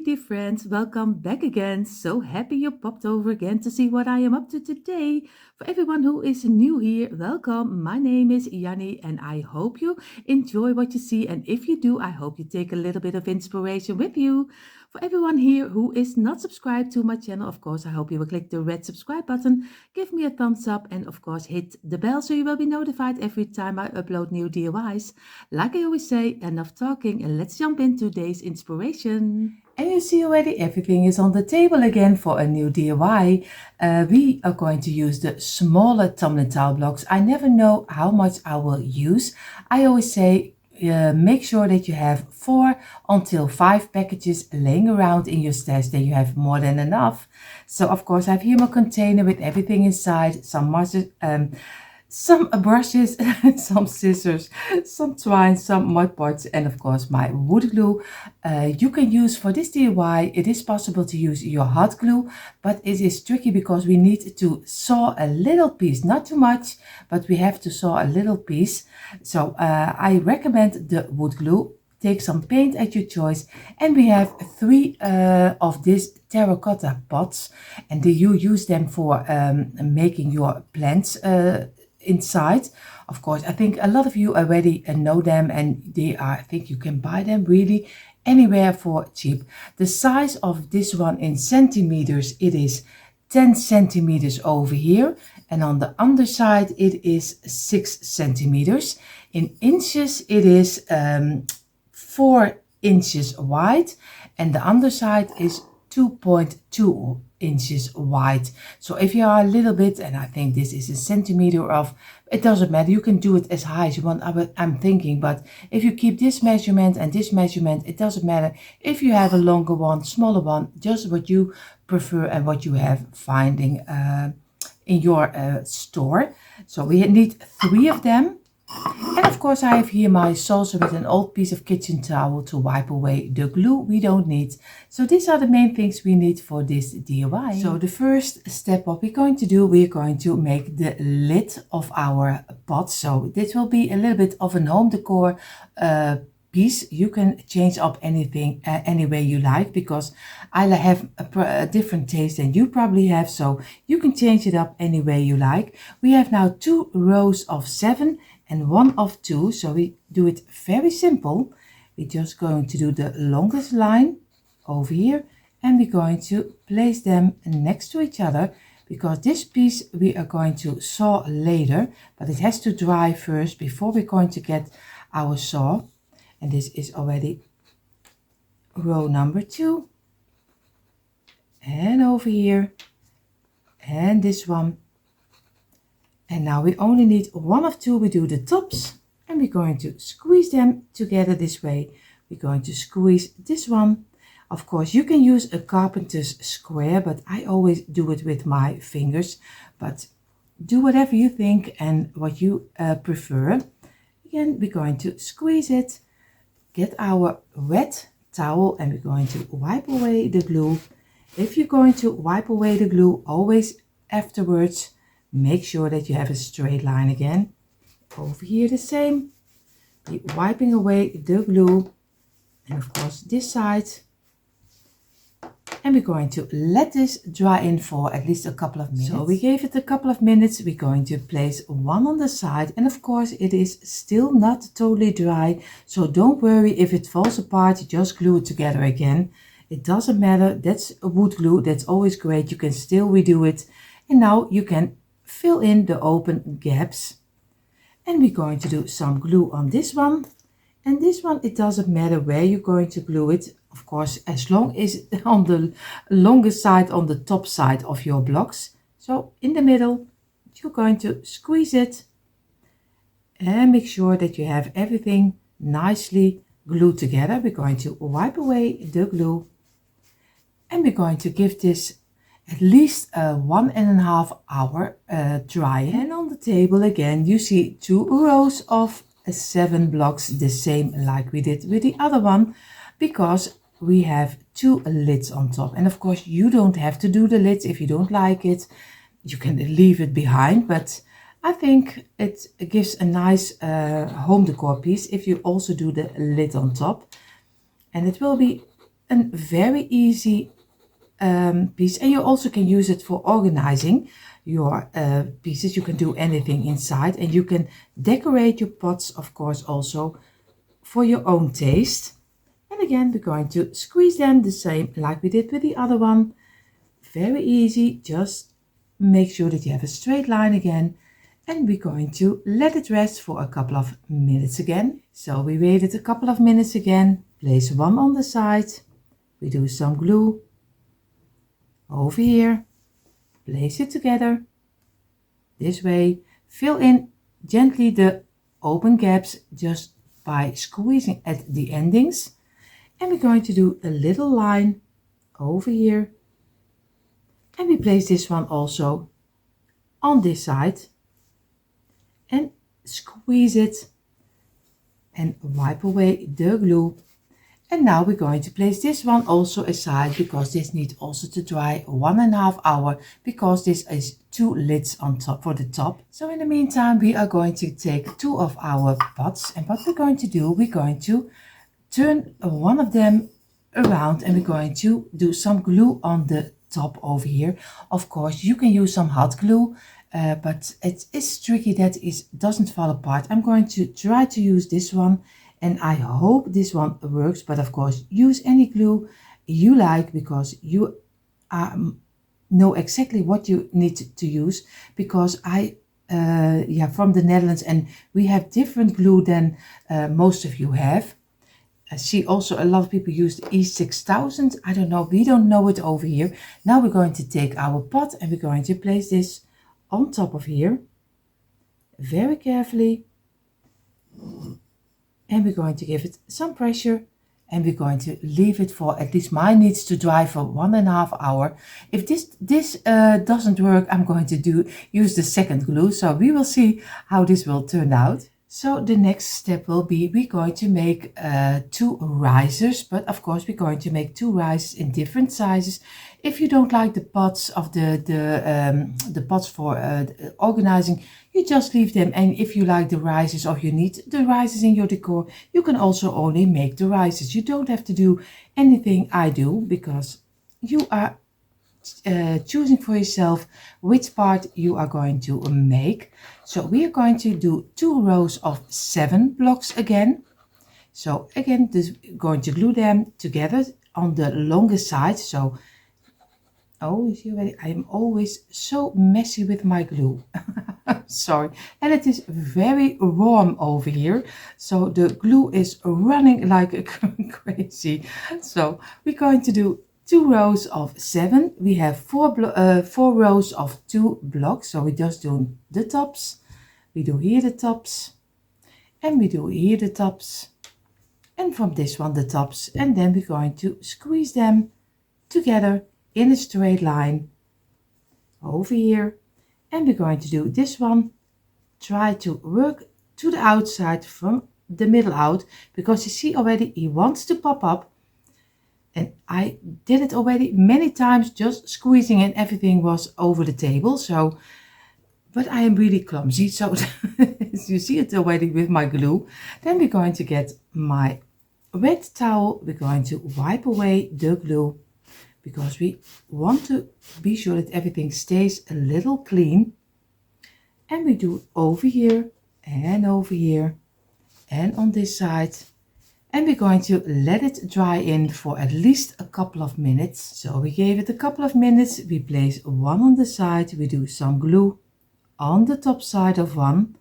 dear friends, welcome back again. So happy you popped over again to see what I am up to today. For everyone who is new here, welcome. My name is Janny and I hope you enjoy what you see. And if you do, I hope you take a little bit of inspiration with you. For everyone here who is not subscribed to my channel, of course, I hope you will click the red subscribe button, give me a thumbs up, and of course, hit the bell so you will be notified every time I upload new DIYs. Like I always say, enough talking and let's jump into today's inspiration. And you see already everything is on the table again for a new DIY. We are going to use the smaller tumbling tile blocks. I never know how much I will use. I always say make sure that you have 4 until 5 packages laying around in your stash, then you have more than enough. So of course I have here my container with everything inside, some brushes, some scissors, some twine, some mud pots, and of course my wood glue. You can use for this DIY, it is possible to use your hot glue, but it is tricky because we need to saw a little piece, not too much, but we have to saw a little piece. So I recommend the wood glue. Take some paint at your choice, and we have 3 of these terracotta pots, and you use them for making your plants inside. Of course, I think a lot of you already know them, and they are, I think you can buy them really anywhere for cheap. The size of this one in centimeters, it is 10 centimeters over here, and on the underside it is 6 centimeters. In inches it is 4 inches wide, and the underside is 2.2 inches wide. So if you are a little bit, and I think this is a centimeter of, it doesn't matter, you can do it as high as you want. I'm thinking, but if you keep this measurement and this measurement, it doesn't matter if you have a longer one, smaller one, just what you prefer and what you have finding in your store. So we need 3 of them. And of course I have here my saucer with an old piece of kitchen towel to wipe away the glue we don't need. So these are the main things we need for this DIY. So the first step, what we're going to do, we're going to make the lid of our pot. So this will be a little bit of an home decor piece. You can change up anything any way you like, because I have a different taste than you probably have, so you can change it up any way you like. We have now 2 rows of 7 and 1 of 2, so we do it very simple. We're just going to do the longest line over here, and we're going to place them next to each other, because this piece we are going to saw later, but it has to dry first before we're going to get our saw. And this is already row number 2, and over here, and this one. And now we only need 1 of 2. We do the tops, and we're going to squeeze them together this way. We're going to squeeze this one. Of course, you can use a carpenter's square, but I always do it with my fingers. But do whatever you think and what you prefer. Again, we're going to squeeze it. Get our wet towel, and we're going to wipe away the glue. If you're going to wipe away the glue, always afterwards make sure that you have a straight line again. Over here the same. Be wiping away the glue, and of course this side. And we're going to let this dry in for at least a couple of minutes. So we gave it a couple of minutes. We're going to place 1 on the side, and of course it is still not totally dry, so don't worry if it falls apart. Just glue it together again. It doesn't matter. That's a wood glue. That's always great. You can still redo it, and now you can fill in the open gaps. And we're going to do some glue on this one, and this one, it doesn't matter where you're going to glue it. Of course, as long as on the longest side, on the top side of your blocks. So in the middle, you're going to squeeze it and make sure that you have everything nicely glued together. We're going to wipe away the glue, and we're going to give this at least 1.5 hour drying. And on the table again, you see 2 rows of 7 blocks, the same like we did with the other one, because we have 2 lids on top. And of course you don't have to do the lids. If you don't like it, you can leave it behind, but I think it gives a nice home decor piece if you also do the lid on top. And it will be a very easy piece, and you also can use it for organizing your pieces. You can do anything inside, and you can decorate your pots, of course, also for your own taste. And again, we're going to squeeze them the same like we did with the other one. Very easy, just make sure that you have a straight line again. And we're going to let it rest for a couple of minutes again. So we waited a couple of minutes again, place one on the side, we do some glue over here, place it together this way, fill in gently the open gaps just by squeezing at the endings. And we're going to do a little line over here, and we place this one also on this side and squeeze it and wipe away the glue. And now we're going to place this one also aside, because this needs also to dry 1.5 hours, because this is 2 lids on top for the top. So in the meantime, we are going to take 2 of our pots, and what we're going to do, we're going to turn one of them around, and we're going to do some glue on the top over here. Of course, you can use some hot glue, but it is tricky that it doesn't fall apart. I'm going to try to use this one, and I hope this one works. But of course, use any glue you like, because you know exactly what you need to use. Because I from the Netherlands, and we have different glue than most of you have. I see also a lot of people use the E6000. I don't know, we don't know it over here. Now we're going to take our pot, and we're going to place this on top of here very carefully, and we're going to give it some pressure, and we're going to leave it for, at least mine needs to dry for 1.5 hours. If this doesn't work, I'm going to use the second glue, so we will see how this will turn out. So the next step will be, we're going to make 2 risers, but of course we're going to make 2 risers in different sizes. If you don't like the pots of the pots for organizing, you just leave them. And if you like the risers, or you need the risers in your decor, you can also only make the risers. You don't have to do anything I do, because you are choosing for yourself which part you are going to make. So we are going to do 2 rows of 7 blocks again. So again, going to glue them together on the longest side. So, oh, you see already, I am always so messy with my glue. Sorry. And it is very warm over here, so the glue is running like crazy. So we're going to do 2 rows of 7. We have 4 rows of 2 blocks. So we just do the tops. We do here the tops, and we do here the tops, and from this one the tops, and then we're going to squeeze them together in a straight line over here. And we're going to do this one. Try to work to the outside from the middle out, because you see already he wants to pop up. And I did it already many times, just squeezing, and everything was over the table. So, but I am really clumsy. So you see it already with my glue. Then we're going to get my wet towel. We're going to wipe away the glue, because we want to be sure that everything stays a little clean. And we do over here and on this side. And we're going to let it dry in for at least a couple of minutes. So we gave it a couple of minutes. We place one on the side. We do some glue on the top side of one.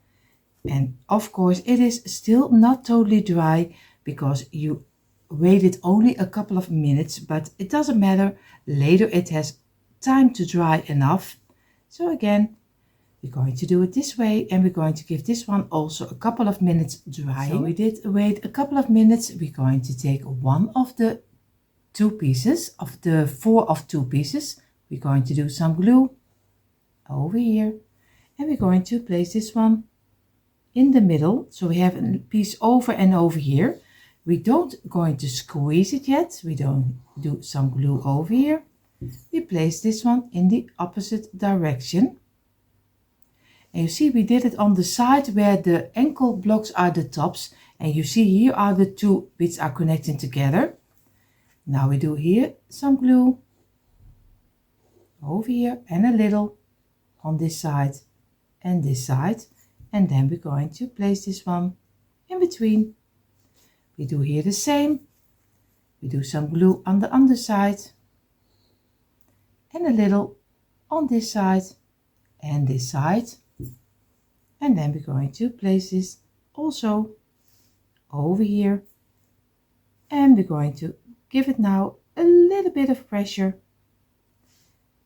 And of course it is still not totally dry, because you waited only a couple of minutes, but it doesn't matter. Later it has time to dry enough. So again, we're going to do it this way, and we're going to give this one also a couple of minutes drying. So we did wait a couple of minutes. We're going to take one of the 2 pieces, of the 4 of 2 pieces. We're going to do some glue over here, and we're going to place this one in the middle. So we have a piece over and over here. We don't going to squeeze it yet. We don't do some glue over here. We place this one in the opposite direction. And you see we did it on the side where the ankle blocks are the tops. And you see here are the 2 bits are connecting together. Now we do here some glue over here and a little on this side and this side, and then we're going to place this one in between. We do here the same. We do some glue on the underside and a little on this side and this side, and then we're going to place this also over here, and we're going to give it now a little bit of pressure,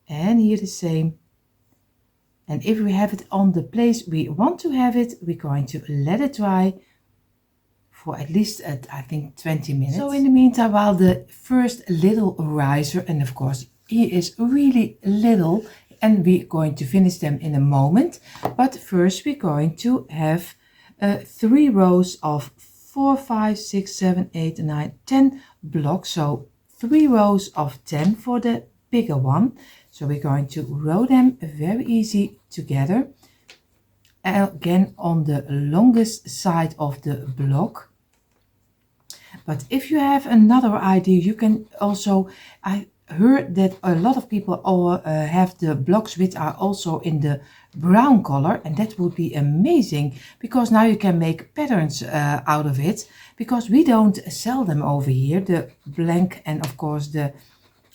and here the same. And if we have it on the place we want to have it, we're going to let it dry for at least I think 20 minutes. So in the meantime, while the first little riser, and of course he is really little, and we're going to finish them in a moment, but first we're going to have 3 rows of 4, 5, 6, 7, 8, 9, 10 blocks. So 3 rows of 10 for the bigger one. So we're going to row them very easy together, again on the longest side of the block. But if you have another idea, you can also, I heard that a lot of people have the blocks which are also in the brown color, and that would be amazing, because now you can make patterns out of it, because we don't sell them over here, the blank and of course the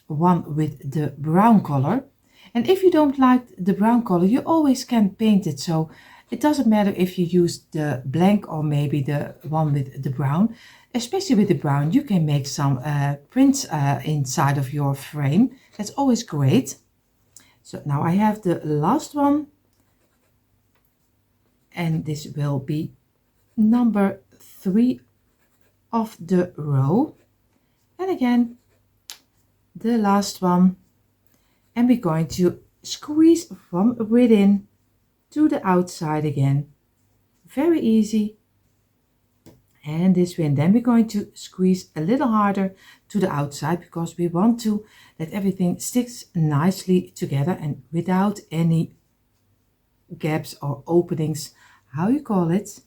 one with the brown color. And if you don't like the brown color, you always can paint it, so it doesn't matter if you use the blank or maybe the one with the brown. Especially with the brown, you can make some prints inside of your frame. That's always great. So now I have the last one, and this will be number 3 of the row, and again the last one, and we're going to squeeze from within to the outside again, very easy, and this way. And then we're going to squeeze a little harder to the outside, because we want to that everything sticks nicely together and without any gaps or openings, how you call it.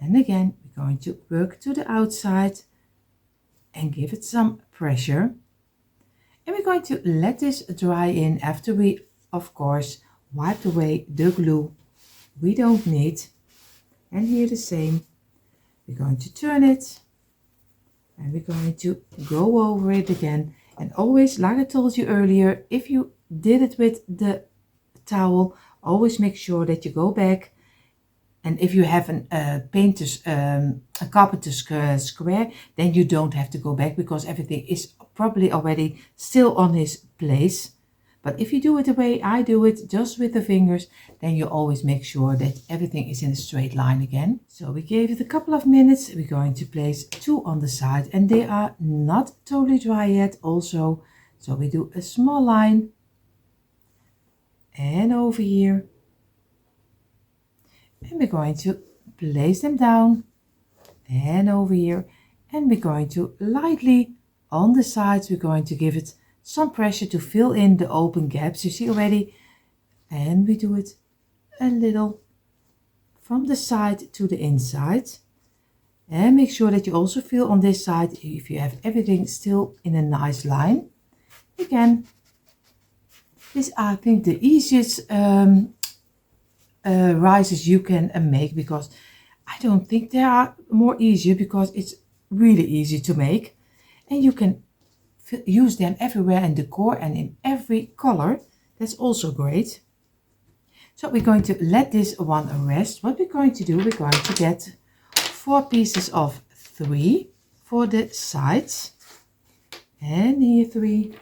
And again, we're going to work to the outside and give it some pressure. And we're going to let this dry in after we, of course, wiped away the glue we don't need. And here the same. We're going to turn it and we're going to go over it again. And always, like I told you earlier, if you did it with the towel, always make sure that you go back. And if you have a carpenter's square, then you don't have to go back, because everything is probably already still on his place. But if you do it the way I do it, just with the fingers, then you always make sure that everything is in a straight line again. So we gave it a couple of minutes. We're going to place 2 on the side, and they are not totally dry yet also. So we do a small line, and over here. And we're going to place them down and over here, and we're going to lightly on the sides, we're going to give it some pressure to fill in the open gaps, you see already. And we do it a little from the side to the inside, and make sure that you also feel on this side if you have everything still in a nice line. Again, this I think the easiest risers you can make, because I don't think there are more easier, because it's really easy to make, and you can use them everywhere in decor and in every color. That's also great. So we're going to let this one rest. What we're going to do, we're going to get 4 pieces of 3 for the sides, and here 3,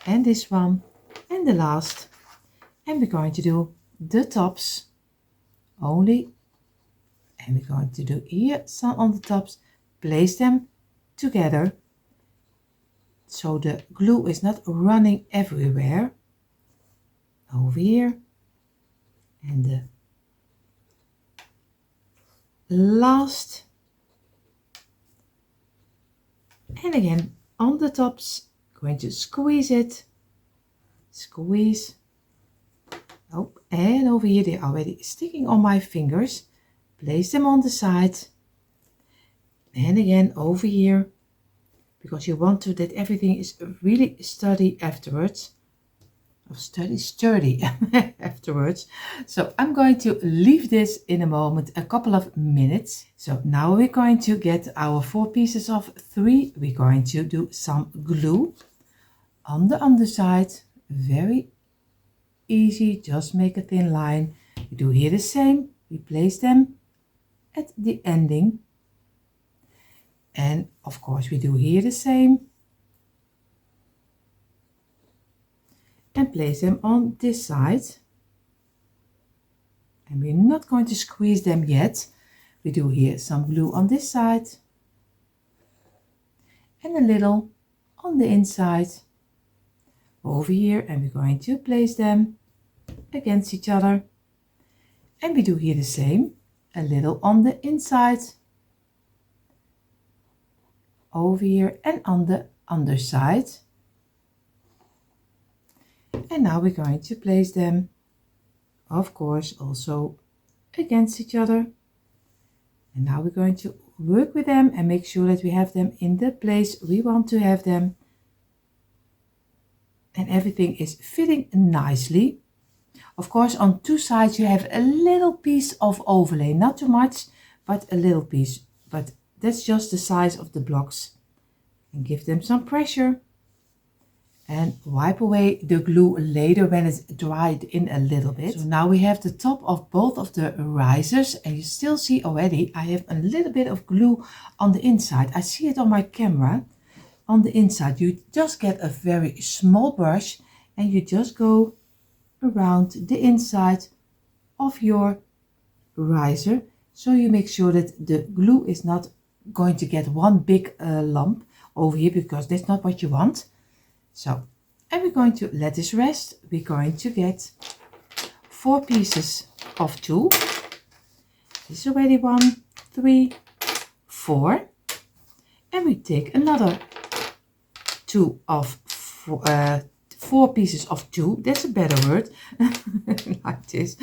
and this one, and the last, and we're going to do the tops only, and we're going to do here some on the tops, place them together so the glue is not running everywhere, over here, and the last, and again on the tops, going to squeeze it, squeeze. Oh, and over here they're already sticking on my fingers. Place them on the side, and again over here, because you want to that everything is really sturdy afterwards. Sturdy afterwards. So I'm going to leave this in a moment, a couple of minutes. So now we're going to get our 4 pieces of 3. We're going to do some glue on the underside. Very easy, just make a thin line. We do here the same. We place them at the ending, and of course we do here the same, and place them on this side. And we're not going to squeeze them yet. We do here some glue on this side and a little on the inside over here, and we're going to place them against each other. And we do here the same, a little on the inside over here and on the underside. And now we're going to place them, of course, also against each other. And now we're going to work with them and make sure that we have them in the place we want to have them. And everything is fitting nicely. Of course, on 2 sides you have a little piece of overlay, not too much, but a little piece. But that's just the size of the blocks. And give them some pressure. And wipe away the glue later when it's dried in a little bit. So now we have the top of both of the risers, and you still see already I have a little bit of glue on the inside. I see it on my camera. On the inside you just get a very small brush and you just go around the inside of your riser, so you make sure that the glue is not going to get one big lump over here, because that's not what you want. So, and we're going to let this rest. We're going to get 4 pieces of 2. This is already 1, 3, 4. And we take another 2 of 4 pieces of 2. That's a better word. Like this.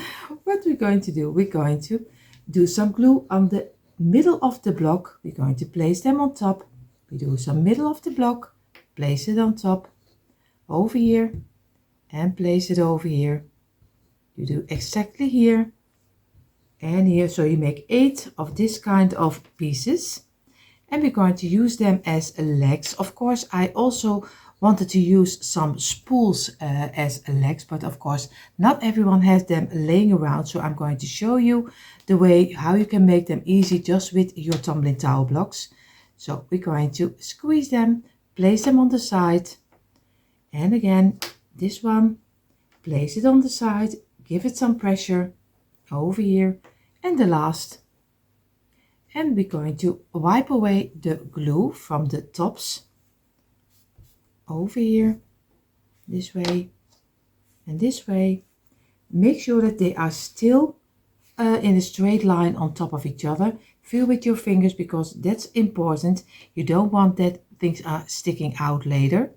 What we're going to do, we're going to do some glue on the middle of the block. We're going to place them on top. We do some middle of the block, place it on top, over here, and place it over here. You do exactly here and here, so you make 8 of this kind of pieces, and we're going to use them as legs. Of course, I also wanted to use some spools as legs, but of course not everyone has them laying around, so I'm going to show you the way how you can make them easy just with your tumbling towel blocks. So we're going to squeeze them, place them on the side, and again this one, place it on the side, give it some pressure over here, and the last. And we're going to wipe away the glue from the tops over here, this way and this way. Make sure that they are still in a straight line on top of each other. Feel with your fingers, because that's important. You don't want that things are sticking out later.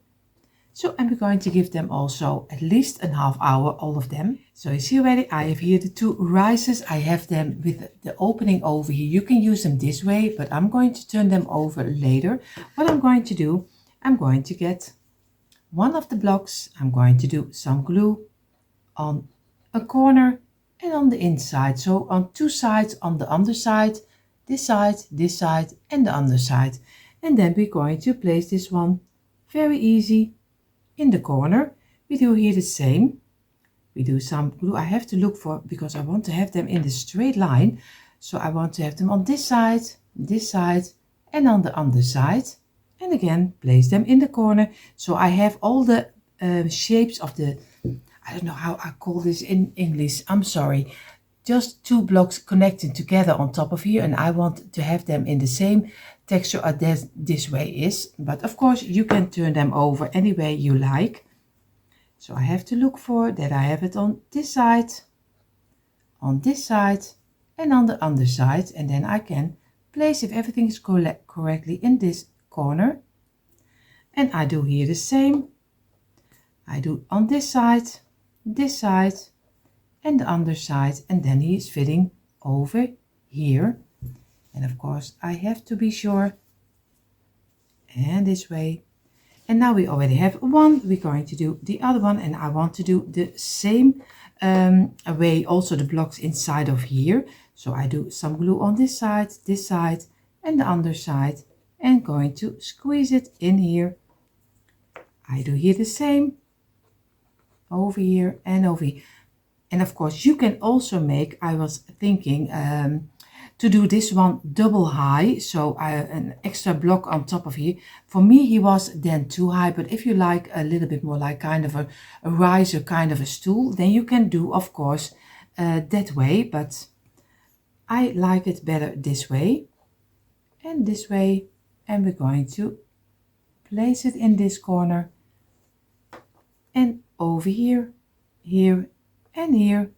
So, and we're going to give them also at least a half hour, all of them. So you see already, I have here the 2 risers. I have them with the opening over here. You can use them this way, but I'm going to turn them over later. What I'm going to do, I'm going to get one of the blocks. I'm going to do some glue on a corner and on the inside. So on 2 sides, on the underside, this side, and the underside. And then we're going to place this one very easy in the corner. We do here the same. We do some glue. I have to look for, because I want to have them in the straight line. So I want to have them on this side, and on the underside. And again, place them in the corner. So I have all the shapes of the, I don't know how I call this in English, I'm sorry. Just 2 blocks connecting together on top of here, and I want to have them in the same texture as this way is. But of course you can turn them over any way you like. So I have to look for that I have it on this side, and on the underside, and then I can place, if everything is correctly, in this corner. And I do here the same. I do on this side, and the underside, and then he is fitting over here. And of course I have to be sure and this way. And now we already have one. We're going to do the other one, and I want to do the same way also the blocks inside of here. So I do some glue on this side, and the underside, and going to squeeze it in here. I do here the same, over here and over here. And of course you can also make, I was thinking to do this one double high, so an extra block on top of here. For me he was then too high, but if you like a little bit more like kind of a riser, kind of a stool, then you can do of course that way, but I like it better this way and this way. And we're going to place it in this corner and over here, here and here,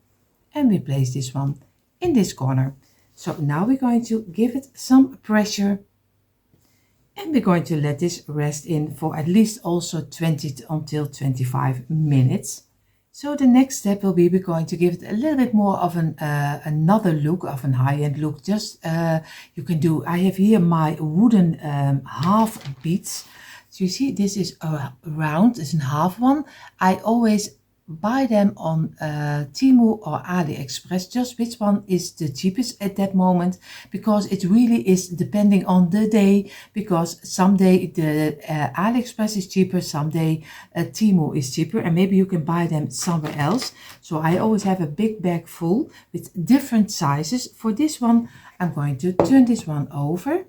and we place this one in this corner. So now we're going to give it some pressure, and we're going to let this rest in for at least also 20 until 25 minutes. So the next step will be we're going to give it a little bit more of an another look, of an high-end look. Just you can do, I have here my wooden half beads. So you see this is a round, it's a half one. I always buy them on Temu or AliExpress, just which one is the cheapest at that moment, because it really is depending on the day, because someday the AliExpress is cheaper, someday Temu is cheaper, and maybe you can buy them somewhere else. So I always have a big bag full with different sizes. For this one I'm going to turn this one over,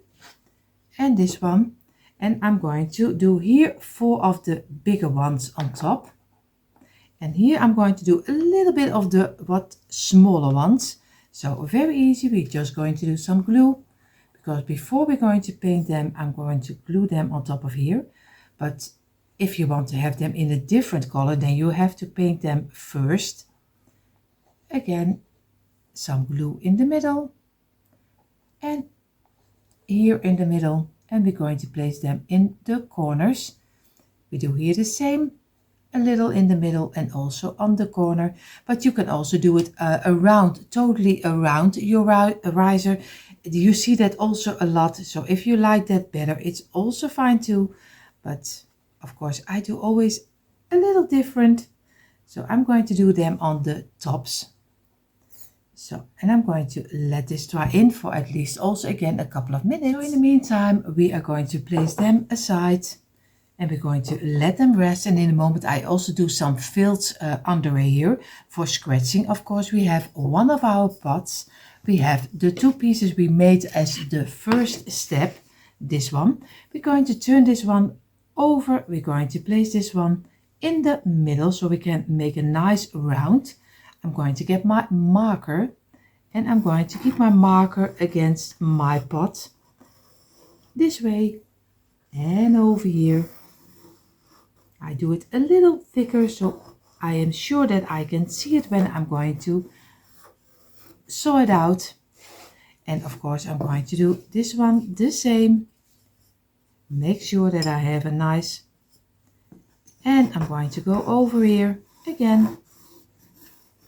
and this one, and I'm going to do here 4 of the bigger ones on top. And here I'm going to do a little bit of the smaller ones. So very easy, we're just going to do some glue, because before we're going to paint them, I'm going to glue them on top of here. But if you want to have them in a different color, then you have to paint them first. Again, some glue in the middle and here in the middle, and we're going to place them in the corners. We do here the same, a little in the middle and also on the corner, but you can also do it around, totally around your riser. You see that also a lot, so if you like that better, it's also fine too, but of course I do always a little different. So I'm going to do them on the tops. So, and I'm going to let this dry in for at least also again a couple of minutes. So in the meantime we are going to place them aside, and we're going to let them rest. And in a moment I also do some fills under here for scratching. Of course we have one of our pots, we have the 2 pieces we made as the first step, this one. We're going to turn this one over, we're going to place this one in the middle so we can make a nice round. I'm going to get my marker, and I'm going to keep my marker against my pot this way and over here. I do it a little thicker so I am sure that I can see it when I'm going to saw it out. And of course I'm going to do this one the same. Make sure that I have a nice, and I'm going to go over here again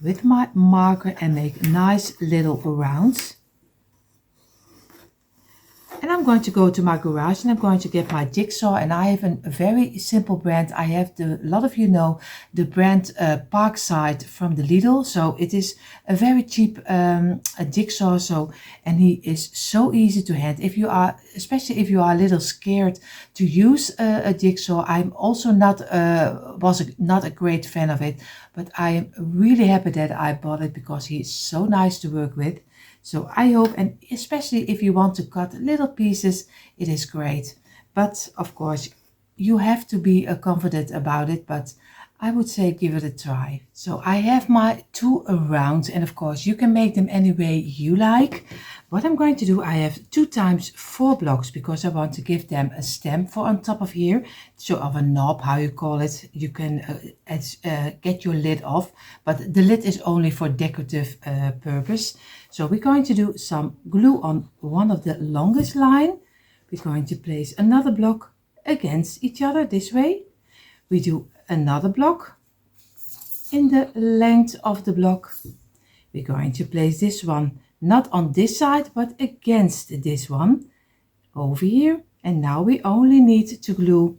with my marker and make nice little rounds. And I'm going to go to my garage and I'm going to get my Jigsaw, and I have a very simple brand. I have a lot of you know the brand Parkside from the Lidl. So it is a very cheap a Jigsaw. So, and he is so easy to hand. If you are, especially if you are a little scared to use a Jigsaw, I'm also not not a great fan of it, but I am really happy that I bought it because he is so nice to work with. So I hope, and especially if you want to cut little pieces, it is great. But of course, you have to be confident about it, but I would say give it a try. So I have my 2 rounds, and of course you can make them any way you like. What I'm going to do, I have 2 times 4 blocks because I want to give them a stem for on top of here. So of a knob, how you call it. You can get your lid off, but the lid is only for decorative purpose. So we're going to do some glue on one of the longest line. We're going to place another block against each other this way. We do another block in the length of the block. We're going to place this one not on this side but against this one over here. And now we only need to glue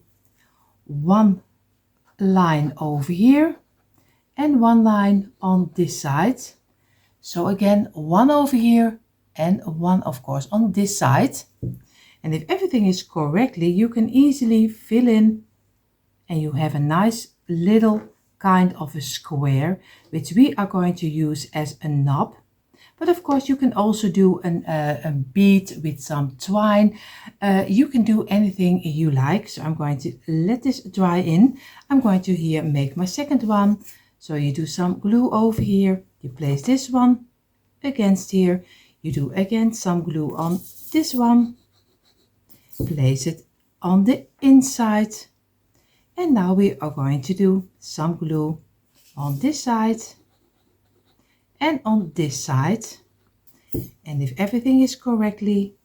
one line over here and one line on this side. So again, one over here and one of course on this side. And if everything is correctly, you can easily fill in and you have a nice little kind of a square, which we are going to use as a knob. But of course you can also do a bead with some twine. You can do anything you like. So I'm going to let this dry in. I'm going to here make my second one. So you do some glue over here. You place this one against here. You do again some glue on this one. Place it on the inside. And now we are going to do some glue on this side and on this side. And if everything is correctly,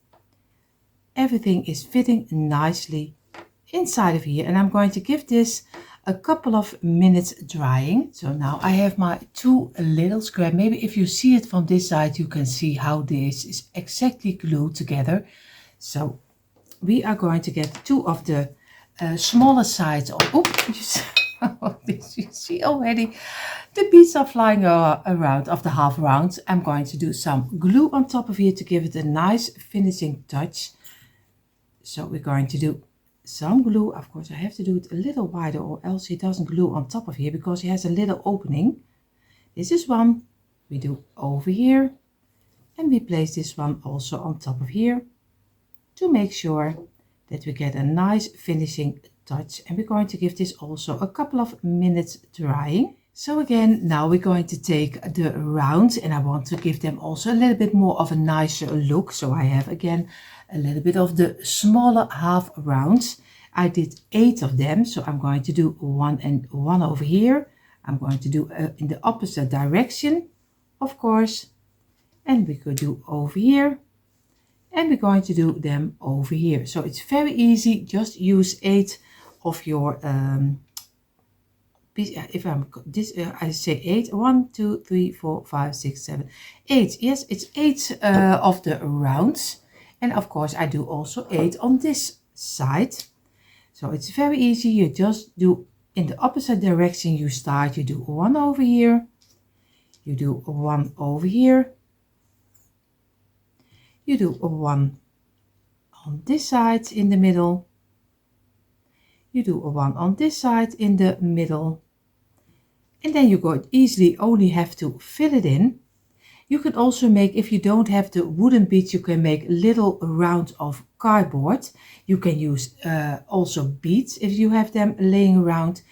everything is fitting nicely inside of here. And I'm going to give this a couple of minutes drying. So now I have my two little square. Maybe if you see it from this side, you can see how this is exactly glued together. So we are going to get two of the smaller sides of, you see already the beads are flying around of the half round. I'm going to do some glue on top of here to give it a nice finishing touch. So we're going to do some glue. Of course I have to do it a little wider or else it doesn't glue on top of here because it has a little opening. This is one we do over here and we place this one also on top of here to make sure that we get a nice finishing touch. And we're going to give this also a couple of minutes drying. So again, now we're going to take the rounds and I want to give them also a little bit more of a nicer look. So I have again a little bit of the smaller half rounds. I did 8 of them. So I'm going to do one and one over here. I'm going to do in the opposite direction, of course. And we could do over here. And we're going to do them over here. So it's very easy. Just use 8 of your if I'm this I say 8 1 2 3 4 5 6 7 8. Yes, it's 8 of the rounds. And of course I do also 8 on this side. So it's very easy. You just do in the opposite direction. You start, you do 1 over here, you do 1 over here, you do a 1 on this side in the middle, you do a 1 on this side in the middle, and then you go easily only have to fill it in. You can also make, if you don't have the wooden beads, you can make little rounds of cardboard. You can use also beads if you have them laying around.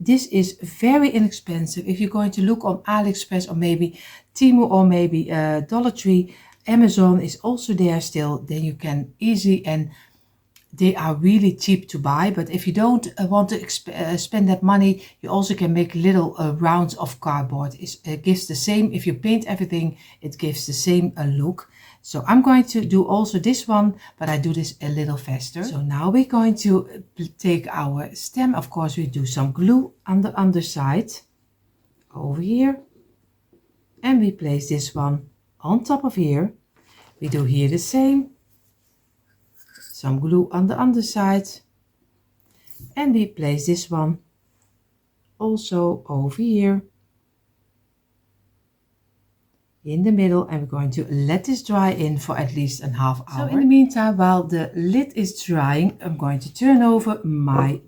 This is very inexpensive. If you're going to look on AliExpress or maybe Temu or maybe Dollar Tree, Amazon is also there still, then you can easily, and they are really cheap to buy. But if you don't want to spend that money, you also can make little rounds of cardboard. It gives the same, if you paint everything, it gives the same look. So I'm going to do also this one, but I do this a little faster. So now we're going to take our stem. Of course, we do some glue on the underside over here. And we place this one on top of here. We do here the same. Some glue on the underside. And we place this one also over here in the middle, and we're going to let this dry in for at least a half hour. So in the meantime, while the lid is drying, I'm going to turn over my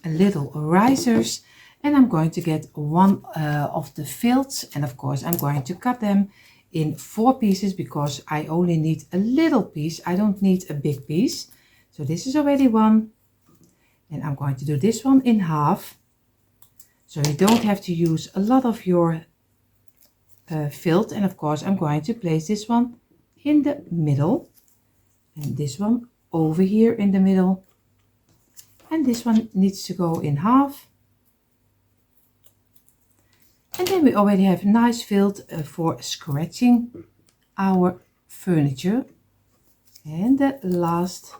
little risers and I'm going to get one of the filts, and of course I'm going to cut them in 4 pieces because I only need a little piece. I don't need a big piece. So this is already one, and I'm going to do this one in half. So you don't have to use a lot of your filled, and of course I'm going to place this one in the middle and this one over here in the middle, and this one needs to go in half, and then we already have nice filled for scratching our furniture. And the last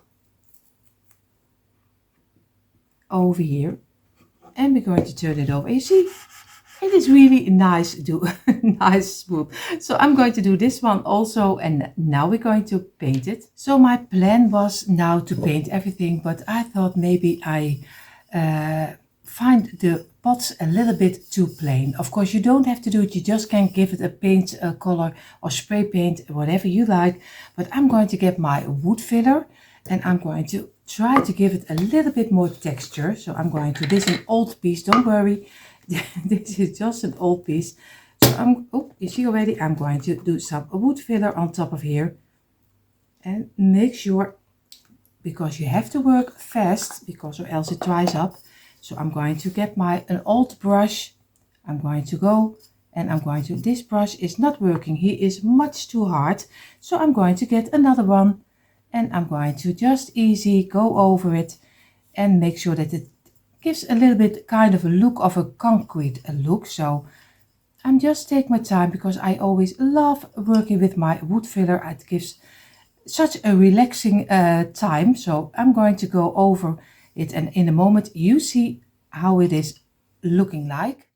over here, and we're going to turn it over. You see, It is really nice, nice smooth. So I'm going to do this one also, and now we're going to paint it. So my plan was now to paint everything, but I thought maybe I find the pots a little bit too plain. Of course, you don't have to do it. You just can give it a paint color or spray paint, whatever you like. But I'm going to get my wood filler and I'm going to try to give it a little bit more texture. So I'm going to, this is an old piece, don't worry. This is just an old piece. So oh, you see already, I'm going to do some wood filler on top of here. And make sure, because you have to work fast, because or else it dries up. So I'm going to get an old brush. I'm going to go and I'm going to, this brush is not working. He is much too hard. So I'm going to get another one and I'm going to just easy go over it and make sure that it gives a little bit kind of a look of a concrete look. So I'm just taking my time because I always love working with my wood filler. It gives such a relaxing time. So I'm going to go over it and in a moment you see how it is looking like.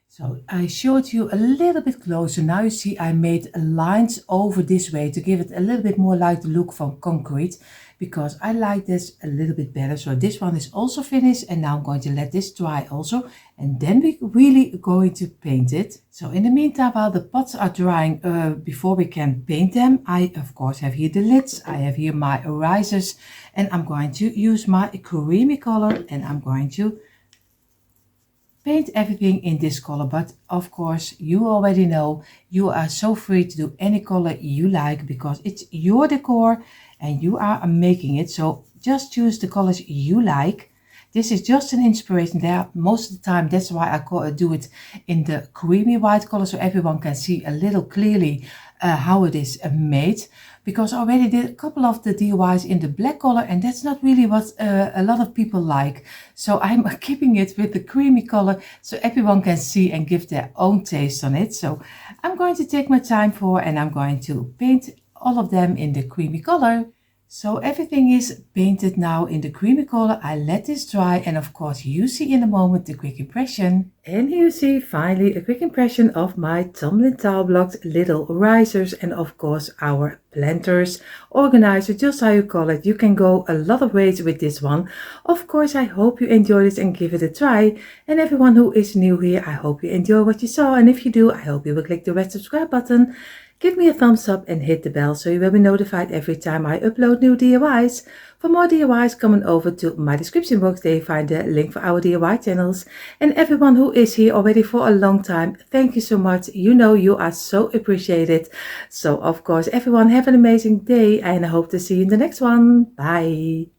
So I showed you a little bit closer. Now you see I made lines over this way to give it a little bit more like the look from concrete, because I like this a little bit better. So this one is also finished and now I'm going to let this dry also, and then we're really going to paint it. So in the meantime, while the pots are drying, before we can paint them, I of course have here the lids, I have here my risers, and I'm going to use my creamy color and I'm going to paint everything in this color. But of course you already know you are so free to do any color you like because it's your decor and you are making it. So just choose the colors you like. This is just an inspiration there. Most of the time that's why I do it in the creamy white color, so everyone can see a little clearly how it is made, because I already did a couple of the DIYs in the black color and that's not really what a lot of people like. So I'm keeping it with the creamy color so everyone can see and give their own taste on it. So I'm going to take my time and I'm going to paint all of them in the creamy color. So everything is painted now in the creamy color. I let this dry and of course you see in a moment the quick impression. And here you see finally a quick impression of my tumbling tile blocks, little risers, and of course our planters, organizer, just how you call it. You can go a lot of ways with this one. Of course I hope you enjoy this and give it a try. And everyone who is new here, I hope you enjoy what you saw, and if you do, I hope you will click the red subscribe button. Give me a thumbs up and hit the bell so you will be notified every time I upload new DIYs. For more DIYs, come on over to my description box. There you find the link for our DIY channels. And everyone who is here already for a long time, thank you so much. You know you are so appreciated. So of course everyone have an amazing day and I hope to see you in the next one. Bye.